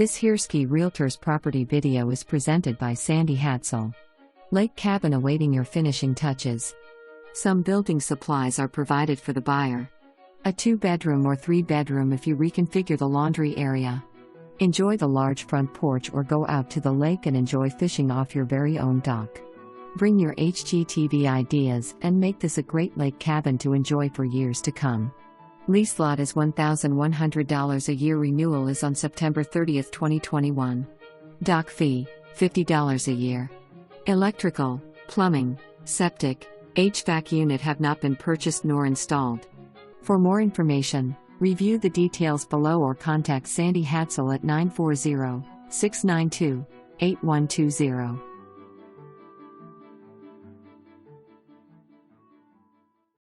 This Hirschi Realtors property video is presented by Sandie Hadsell. Lake cabin awaiting your finishing touches. Some building supplies are provided for the buyer. A 2-bedroom or 3-bedroom if you reconfigure the laundry area. Enjoy the large front porch or go out to the lake and enjoy fishing off your very own dock. Bring your HGTV ideas and make this a great lake cabin to enjoy for years to come. Lease Lot is $1,100 a year. Renewal is on September 30, 2021. Dock fee, $50 a year. Electrical, plumbing, septic, HVAC unit have not been purchased nor installed. For more information, review the details below or contact Sandie Hadsell at 940-692-8120.